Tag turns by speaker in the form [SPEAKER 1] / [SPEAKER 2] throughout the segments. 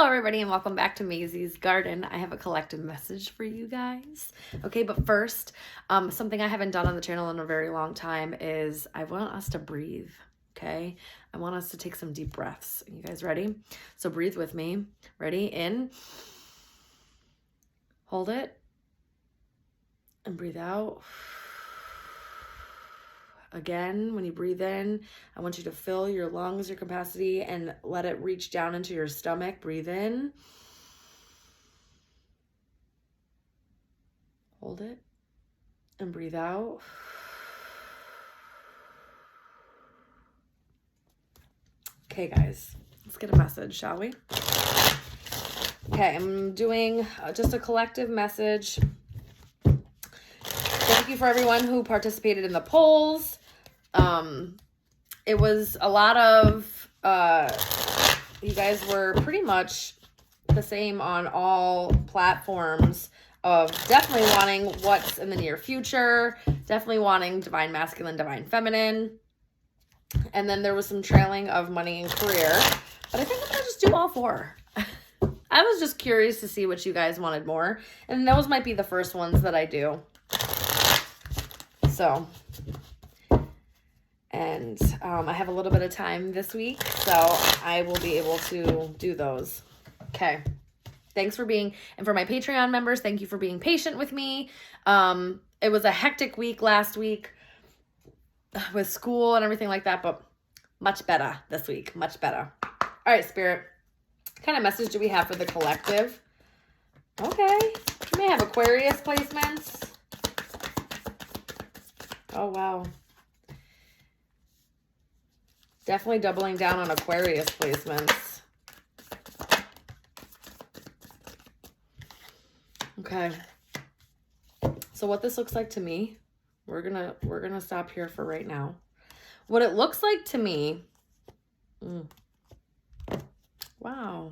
[SPEAKER 1] Hello, everybody, and welcome back to Mazysgarden. I have a collective message for you guys. Okay, but first, something I haven't done on the channel in a very long time is I want us to breathe, okay? I want us to take some deep breaths. You guys ready? So breathe with me. Ready? In. Hold it. And breathe out. Again, when you breathe in, I want you to fill your lungs, your capacity, and let it reach down into your stomach. Breathe in. Hold it. And breathe out. Okay, guys, let's get a message, shall we? Okay, I'm doing just a collective message. Thank you for everyone who participated in the polls. It was a lot of, you guys were pretty much the same on all platforms of definitely wanting what's in the near future, definitely wanting divine masculine, divine feminine. And then there was some trailing of money and career, but I think I'm gonna just do all four. I was just curious to see what you guys wanted more, and those might be the first ones that I do. So, and I have a little bit of time this week, so I will be able to do those. Okay. Thanks for being, and for my Patreon members, thank you for being patient with me. It was a hectic week last week with school and everything like that, but much better this week, much better. All right, Spirit, what kind of message do we have for the collective? Okay, you may have Aquarius placements. Oh, wow. Definitely doubling down on Aquarius placements. Okay. So what this looks like to me, we're gonna stop here for right now. What it looks like to me, wow.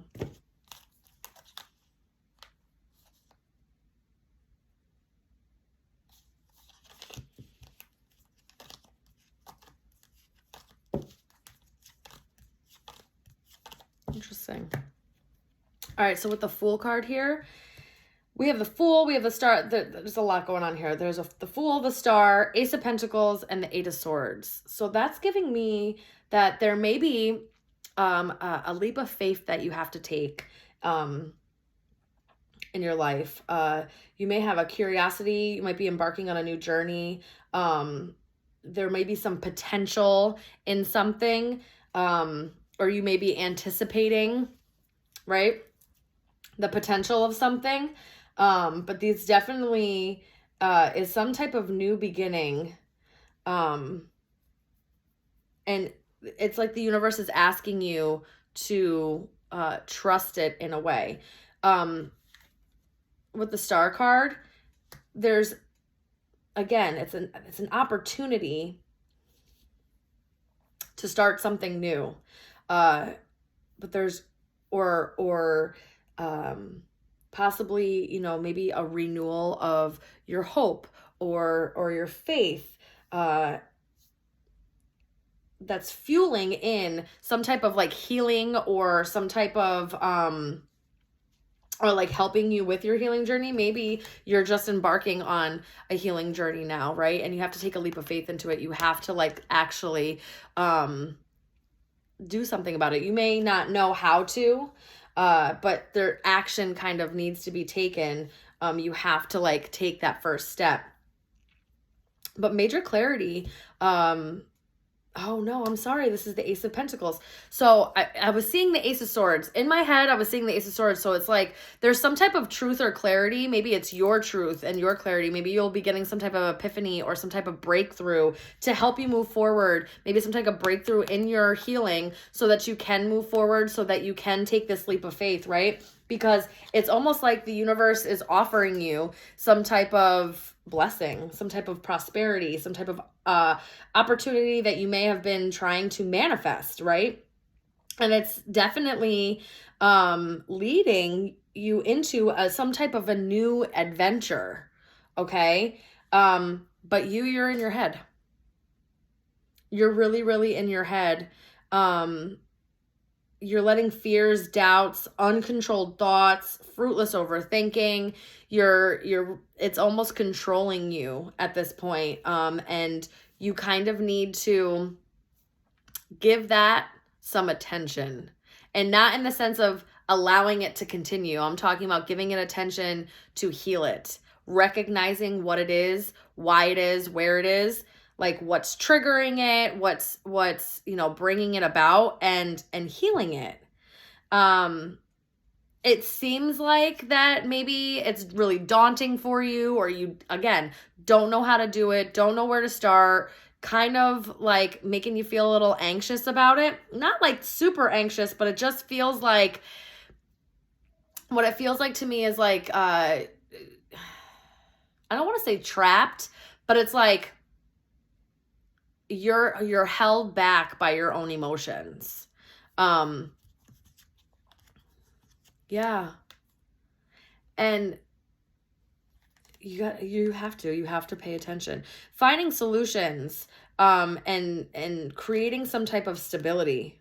[SPEAKER 1] Interesting. All right, so with the Fool card here, we have the Fool, we have the Star. There's a lot going on here. There's the Fool, the Star, Ace of Pentacles, and the Eight of Swords. So that's giving me that there may be a leap of faith that you have to take in your life. You may have a curiosity. You might be embarking on a new journey. There may be some potential in something, or you may be anticipating, right, the potential of something. But these definitely is some type of new beginning. And it's like the universe is asking you to trust it in a way. With the Star card, there's, again, it's an opportunity to start something new. But there's, or possibly, you know, maybe a renewal of your hope or your faith, that's fueling in some type of like healing or some type of, or like helping you with your healing journey. Maybe you're just embarking on a healing journey now, right? And you have to take a leap of faith into it. You have to like actually, do something about it. You may not know how to, but their action kind of needs to be taken. You have to like take that first step. But major clarity, oh no, I'm sorry. This is the Ace of Pentacles. So I was seeing the Ace of Swords. In my head, I was seeing the Ace of Swords. So it's like there's some type of truth or clarity. Maybe it's your truth and your clarity. Maybe you'll be getting some type of epiphany or some type of breakthrough to help you move forward. Maybe some type of breakthrough in your healing so that you can move forward, so that you can take this leap of faith, right? Because it's almost like the universe is offering you some type of blessing, some type of prosperity, some type of opportunity that you may have been trying to manifest, right? And it's definitely leading you into some type of a new adventure, okay? But you're in your head. You're really, really in your head. you're letting fears, doubts, uncontrolled thoughts, fruitless overthinking, it's almost controlling you at this point. And you kind of need to give that some attention, and not in the sense of allowing it to continue. I'm talking about giving it attention to heal it, recognizing what it is, why it is, where it is, like what's triggering it, what's bringing it about, and healing it. It seems like that maybe it's really daunting for you, or you, again, don't know how to do it, don't know where to start, kind of like making you feel a little anxious about it. Not like super anxious, but it just feels like, what it feels like to me is like, I don't want to say trapped, but it's like you're held back by your own emotions. Yeah. And you have to pay attention. Finding solutions, and creating some type of stability.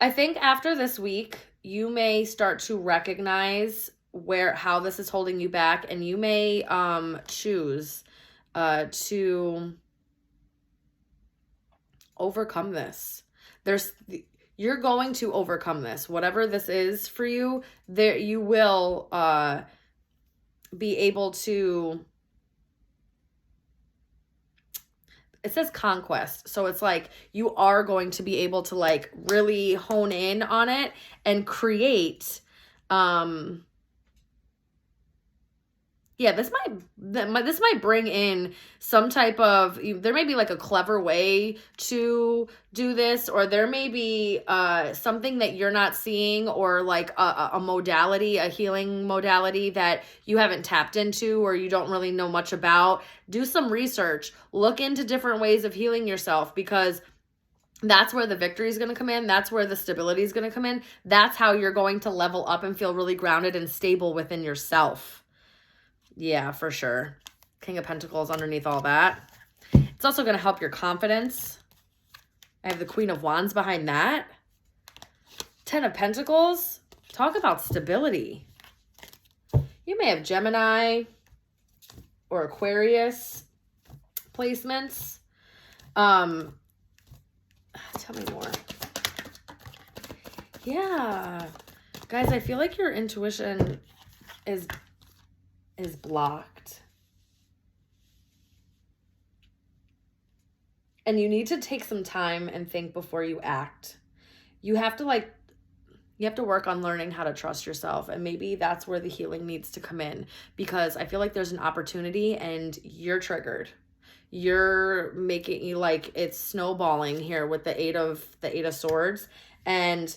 [SPEAKER 1] I think after this week, you may start to recognize how this is holding you back, and you may choose to overcome this. You're going to overcome this. Whatever this is for you, you will be able to. It says conquest. So it's like you are going to be able to like really hone in on it and create this might bring in some type of, there may be like a clever way to do this, or there may be something that you're not seeing, or like a modality, a healing modality that you haven't tapped into, or you don't really know much about. Do some research, look into different ways of healing yourself, because that's where the victory is going to come in. That's where the stability is going to come in. That's how you're going to level up and feel really grounded and stable within yourself. Yeah, for sure. King of Pentacles underneath all that. It's also going to help your confidence. I have the Queen of Wands behind that. 10 of Pentacles. Talk about stability. You may have Gemini or Aquarius placements. Tell me more. Yeah. Guys, I feel like your intuition is blocked. And you need to take some time and think before you act. You have to work on learning how to trust yourself. And maybe that's where the healing needs to come in, because I feel like there's an opportunity and you're triggered. You're making you like it's snowballing here with the eight of Swords, and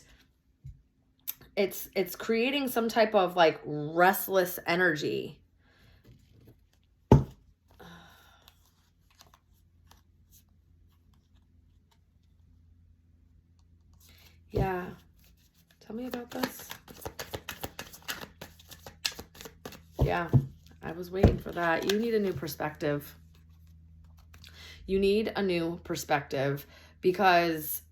[SPEAKER 1] it's creating some type of like restless energy. Yeah. Tell me about this. Yeah, I was waiting for that. You need a new perspective. You need a new perspective, because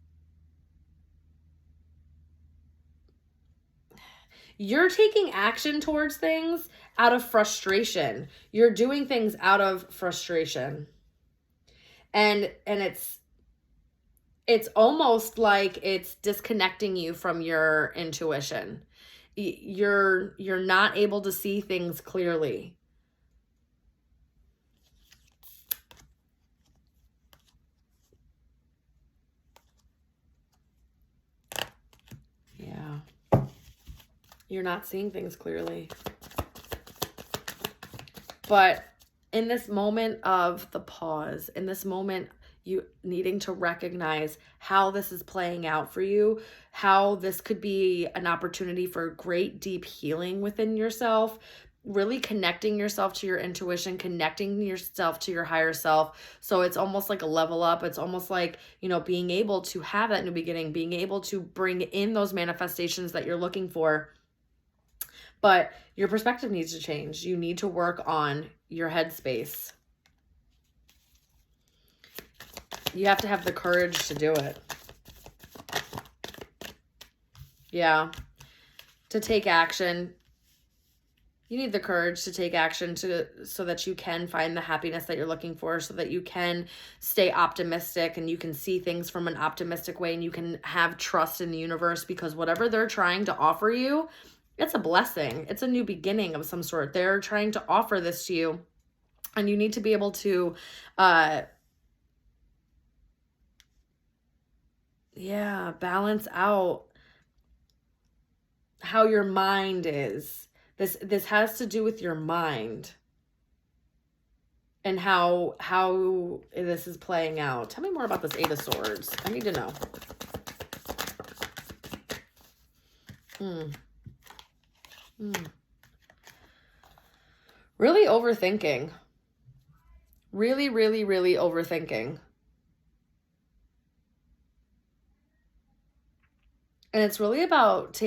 [SPEAKER 1] you're taking action towards things out of frustration. You're doing things out of frustration. And it's almost like it's disconnecting you from your intuition. You're not able to see things clearly. Yeah. You're not seeing things clearly. But in this moment of the pause, in this moment, you needing to recognize how this is playing out for you, how this could be an opportunity for great deep healing within yourself, really connecting yourself to your intuition, connecting yourself to your higher self. So it's almost like a level up. It's almost like, being able to have that new beginning, being able to bring in those manifestations that you're looking for. But your perspective needs to change. You need to work on your headspace. You have to have the courage to do it. Yeah. To take action. You need the courage to take action so that you can find the happiness that you're looking for, so that you can stay optimistic and you can see things from an optimistic way, and you can have trust in the universe, because whatever they're trying to offer you, it's a blessing. It's a new beginning of some sort. They're trying to offer this to you, and you need to be able to, balance out how your mind is. This has to do with your mind and how this is playing out. Tell me more about this Eight of Swords. I need to know. Really overthinking. Really, really, really overthinking. And it's really about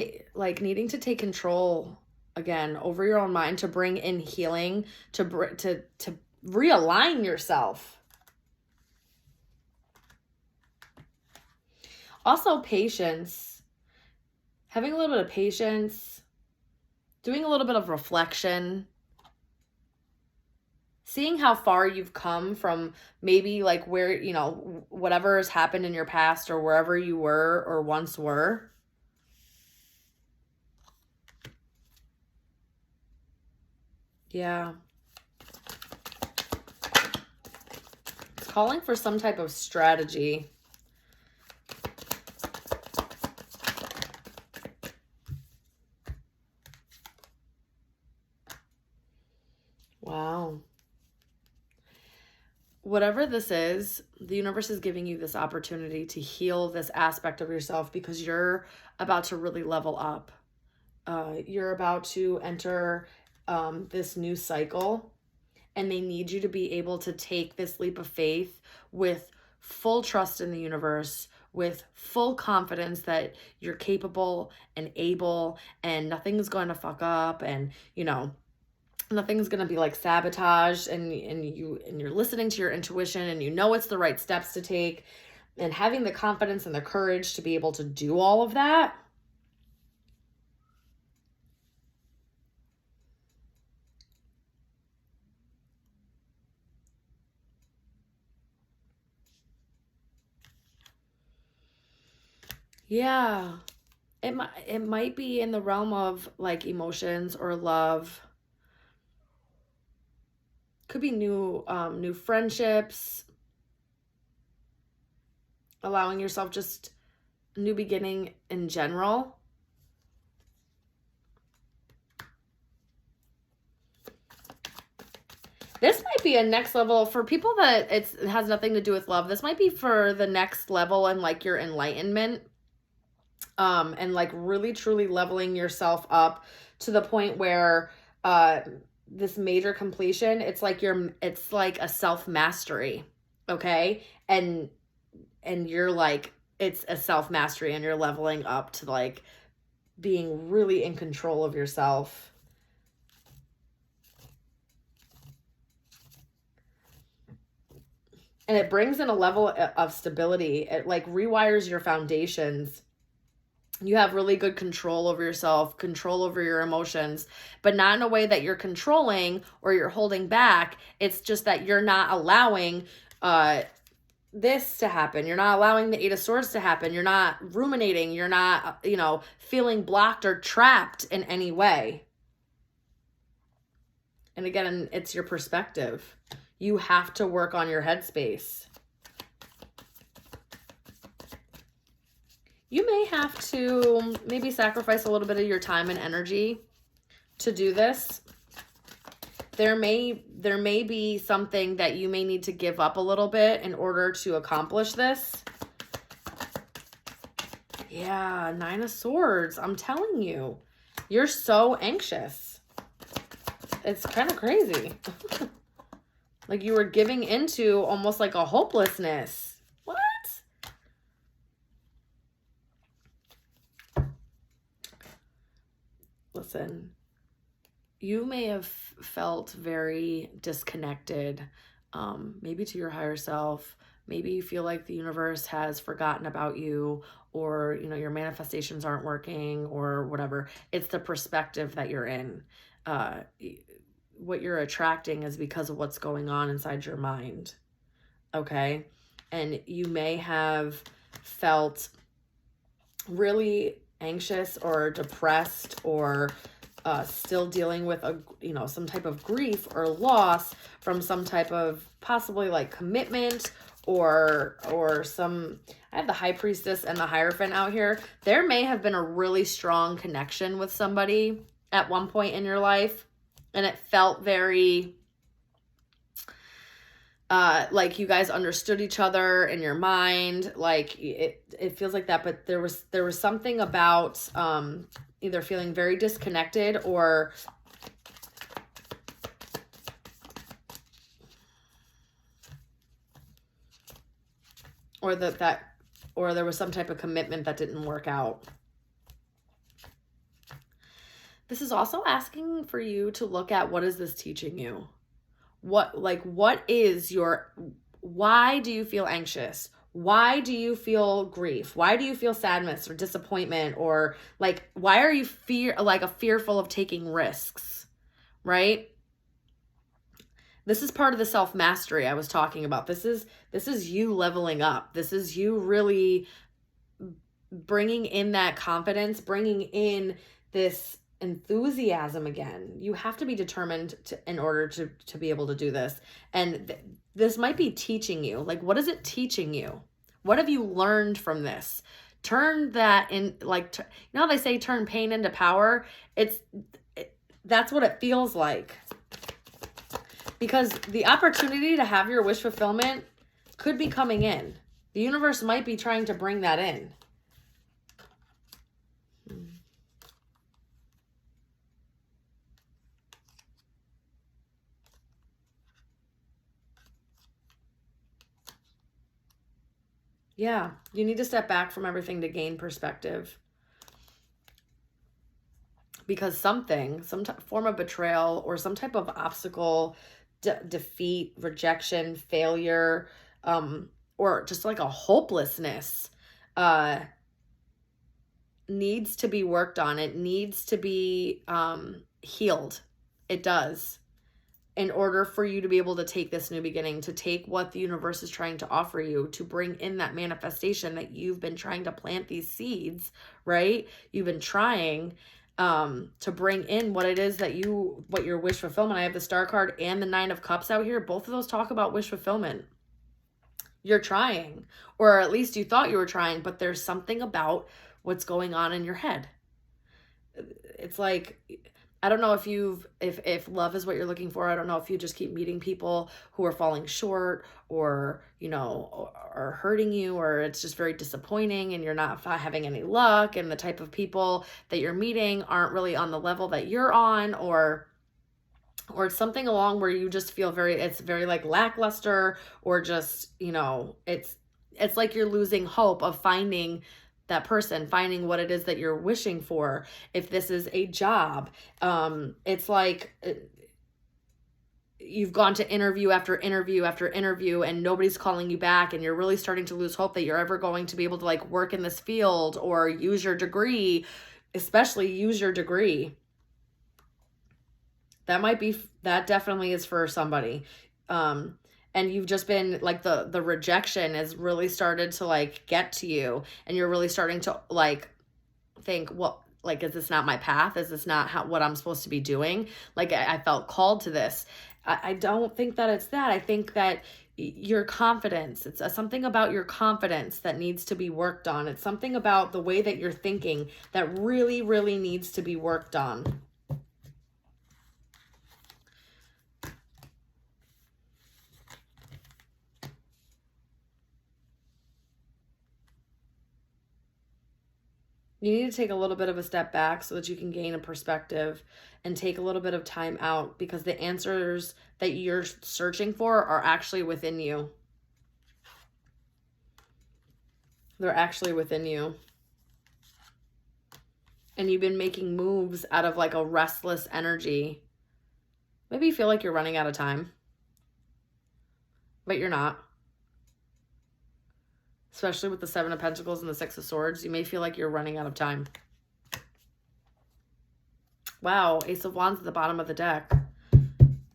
[SPEAKER 1] needing to take control again over your own mind, to bring in healing, to realign yourself. Also, patience. Having a little bit of patience, doing a little bit of reflection, seeing how far you've come from maybe like where, whatever has happened in your past, or wherever you were or once were. Yeah. It's calling for some type of strategy. Wow. Whatever this is, the universe is giving you this opportunity to heal this aspect of yourself, because you're about to really level up. You're about to enter this new cycle, and they need you to be able to take this leap of faith with full trust in the universe, with full confidence that you're capable and able, and nothing's going to fuck up, and nothing's going to be like sabotaged, and you're listening to your intuition, and it's the right steps to take, and having the confidence and the courage to be able to do all of that. Yeah. It might be in the realm of like emotions or love. Could be new friendships, allowing yourself just a new beginning in general. This might be a next level for people that it has nothing to do with love. This might be for the next level in like your enlightenment, and like really truly leveling yourself up to the point where this major completion, it's like a self-mastery, okay? And you're like, it's a self-mastery, and you're leveling up to like being really in control of yourself. And it brings in a level of stability. It like rewires your foundations. You have really good control over yourself, control over your emotions, but not in a way that you're controlling or you're holding back. It's just that you're not allowing this to happen. You're not allowing the Eight of Swords to happen. You're not ruminating. You're not, feeling blocked or trapped in any way. And again, it's your perspective. You have to work on your headspace. You may have to maybe sacrifice a little bit of your time and energy to do this. There may be something that you may need to give up a little bit in order to accomplish this. Yeah, Nine of Swords. I'm telling you, you're so anxious. It's kind of crazy. Like you were giving into almost like a hopelessness. What? Listen, you may have felt very disconnected, maybe to your higher self, Maybe you feel like the universe has forgotten about you, or, your manifestations aren't working or whatever. It's the perspective that you're in. Uh, what you're attracting is because of what's going on inside your mind. Okay. And you may have felt really anxious or depressed, or still dealing with some type of grief or loss from some type of possibly like commitment, or some. I have the High Priestess and the Hierophant out here. There may have been a really strong connection with somebody at one point in your life, and it felt very like you guys understood each other in your mind. Like it feels like that, but there was something about either feeling very disconnected, or or there was some type of commitment that didn't work out. This is also asking for you to look at, what is this teaching you? What is why do you feel anxious? Why do you feel grief? Why do you feel sadness or disappointment? Or like, why are you fearful of taking risks, right? This is part of the self-mastery I was talking about. This is you leveling up. This is you really bringing in that confidence, bringing in this enthusiasm again. You have to be determined in order to be able to do this. And this might be teaching you. Like, what is it teaching you? What have you learned from this? Turn that in, like, how they say turn pain into power? That's what it feels like. Because the opportunity to have your wish fulfillment could be coming in. The universe might be trying to bring that in. Yeah, you need to step back from everything to gain perspective. Because some form of betrayal or some type of obstacle, defeat, rejection, failure, or just like a hopelessness needs to be worked on. It needs to be healed. It does. In order for you to be able to take this new beginning, to take what the universe is trying to offer you, to bring in that manifestation that you've been trying to plant these seeds, right? You've been trying to bring in what it is that what your wish fulfillment. I have the Star card and the Nine of Cups out here. Both of those talk about wish fulfillment. You're trying, or at least you thought you were trying, but there's something about what's going on in your head. It's like, I don't know if love is what you're looking for. I don't know if you just keep meeting people who are falling short, or, are hurting you, or it's just very disappointing and you're not having any luck, and the type of people that you're meeting aren't really on the level that you're on, or it's something along where you just feel it's very like lackluster, or just, it's like you're losing hope of finding that person, finding what it is that you're wishing for. If this is a job, it's like you've gone to interview after interview after interview and nobody's calling you back, and you're really starting to lose hope that you're ever going to be able to like work in this field or use your degree, especially use your degree. That definitely is for somebody. And you've just been like, the rejection has really started to like get to you, and you're really starting to like think, well, like, is this not my path? Is this not what I'm supposed to be doing? Like, I felt called to this. I don't think that it's that. I think that your confidence, it's something about your confidence that needs to be worked on. It's something about the way that you're thinking that really, really needs to be worked on. You need to take a little bit of a step back so that you can gain a perspective and take a little bit of time out, because the answers that you're searching for are actually within you. They're actually within you. And you've been making moves out of like a restless energy. Maybe you feel like you're running out of time, but you're not. especially with the Seven of Pentacles and the Six of Swords. You may feel like you're running out of time. Wow, Ace of Wands at the bottom of the deck.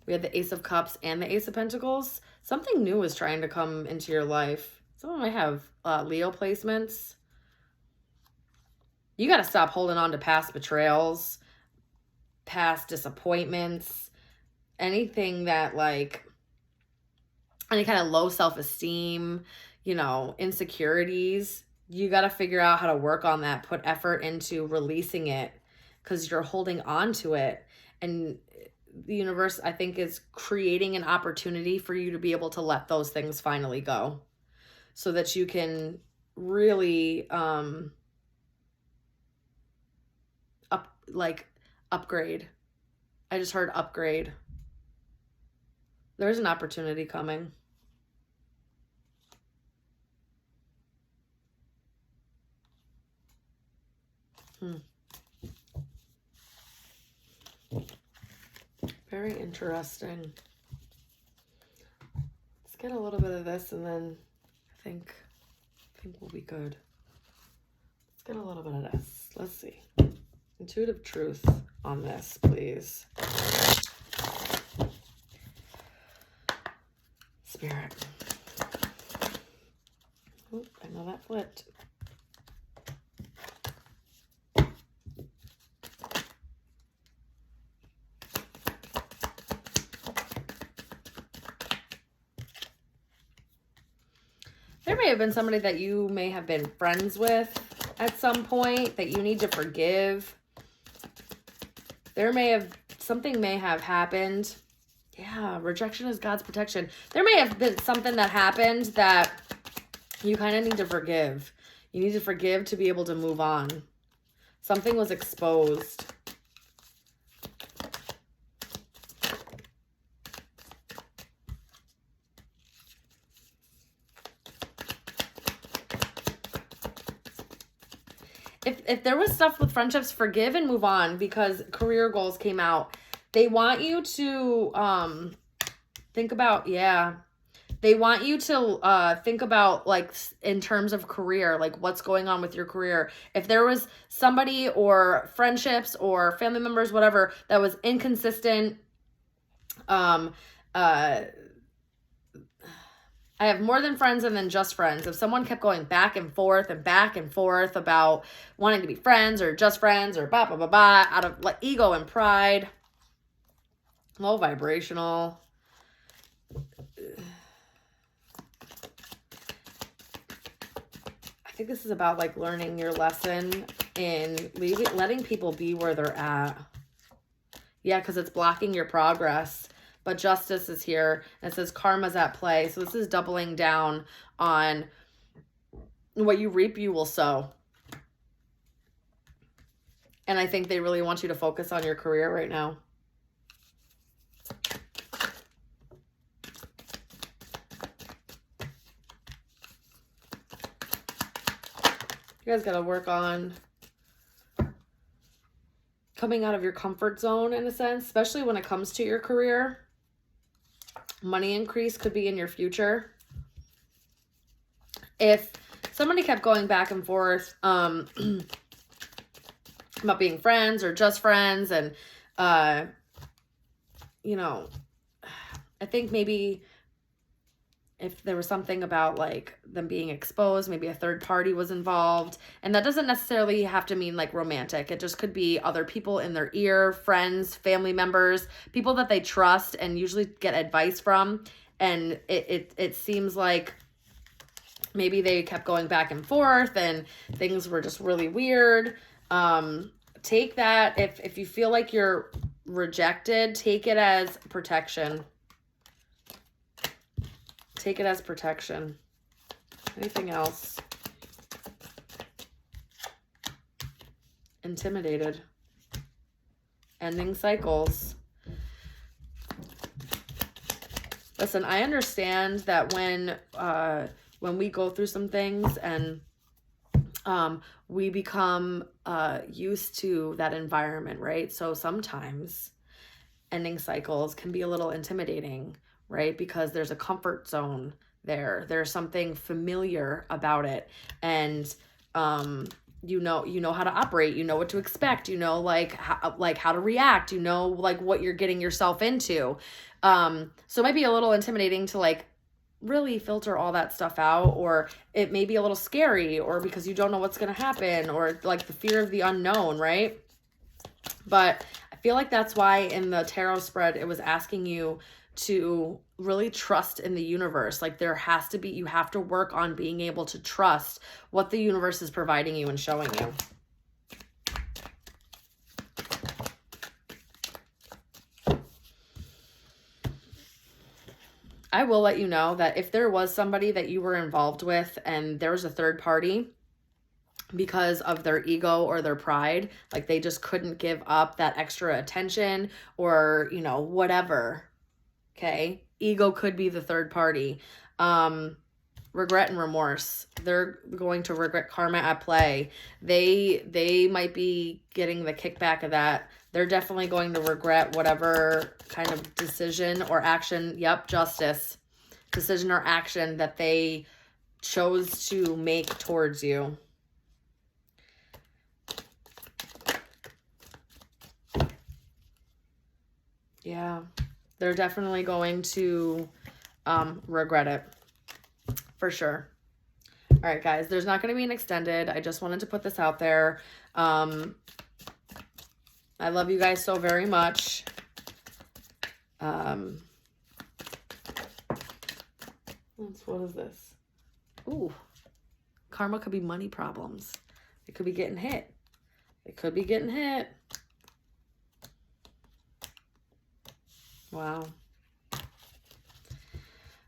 [SPEAKER 1] We had the Ace of Cups and the Ace of Pentacles. Something new is trying to come into your life. Someone might have Leo placements. You got to stop holding on to past betrayals, past disappointments, anything that like, any kind of low self-esteem, you know, insecurities. You got to figure out how to work on that, put effort into releasing it because you're holding on to it. And the universe, I think, is creating an opportunity for you to be able to let those things finally go so that you can really upgrade. I just heard upgrade. There's an opportunity coming. Very interesting. Let's get a little bit of this and then I think we'll be good. Let's get a little bit of this. Let's see. Intuitive truth on this, please. Spirit. Oop, I know that flipped. There may have been somebody that you may have been friends with at some point that you need to forgive. Something may have happened. Yeah, rejection is God's protection. There may have been something that happened that you kind of need to forgive. You need to forgive to be able to move on. Something was exposed. If there was stuff with friendships, forgive and move on because career goals came out. They want you to think about, they want you to think about like in terms of career, like what's going on with your career. If there was somebody or friendships or family members, whatever, that was inconsistent, I have more than friends and then just friends. If someone kept going back and forth about wanting to be friends or just friends or blah, blah, blah, blah, out of like ego and pride, low vibrational. I think this is about like learning your lesson and letting people be where they're at. Yeah, because it's blocking your progress. But justice is here. And it says karma's at play. So this is doubling down on what you reap, you will sow. And I think they really want you to focus on your career right now. You guys got to work on coming out of your comfort zone in a sense, especially when it comes to your career. Money increase could be in your future. If somebody kept going back and forth about being friends or just friends and, you know, I think maybe if there was something about like them being exposed, maybe a third party was involved. And that doesn't necessarily have to mean like romantic. It just could be other people in their ear, friends, family members, people that they trust and usually get advice from. And it seems like maybe they kept going back and forth and things were just really weird. Take that. If you feel like you're rejected, take it as protection. Take it as protection. Anything else? Intimidated. Ending cycles. Listen, I understand that when we go through some things and we become used to that environment, right? So sometimes ending cycles can be a little intimidating, right? Because there's a comfort zone there. There's something familiar about it. And you know how to operate, you know what to expect, you know like how to react, you know like what you're getting yourself into. So it might be a little intimidating to like really filter all that stuff out, or it may be a little scary, or because you don't know what's going to happen, or like the fear of the unknown, right? But I feel like that's why in the tarot spread it was asking you to really trust in the universe. Like there has to be, you have to work on being able to trust what the universe is providing you and showing you. I will let you know that if there was somebody that you were involved with and there was a third party, because of their ego or their pride, like they just couldn't give up that extra attention or, you know, whatever. Okay. Ego could be the third party. Regret and remorse. They're going to regret karma at play. They might be getting the kickback of that. They're definitely going to regret whatever kind of decision or action. Yep. Justice. Decision or action that they chose to make towards you. Yeah, they're definitely going to regret it for sure. All right, guys, there's not going to be an extended. I just wanted to put this out there. I love you guys so very much. What is this? Ooh, karma could be money problems. It could be getting hit. It could be getting hit. Wow.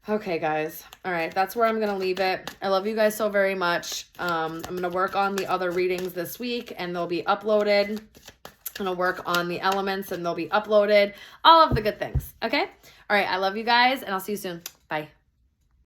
[SPEAKER 1] Okay, guys. All right, that's where I'm going to leave it. I love you guys so very much. I'm going to work on the other readings this week, and they'll be uploaded. I'm going to work on the elements, and they'll be uploaded. All of the good things, okay? All right, I love you guys, and I'll see you soon. Bye.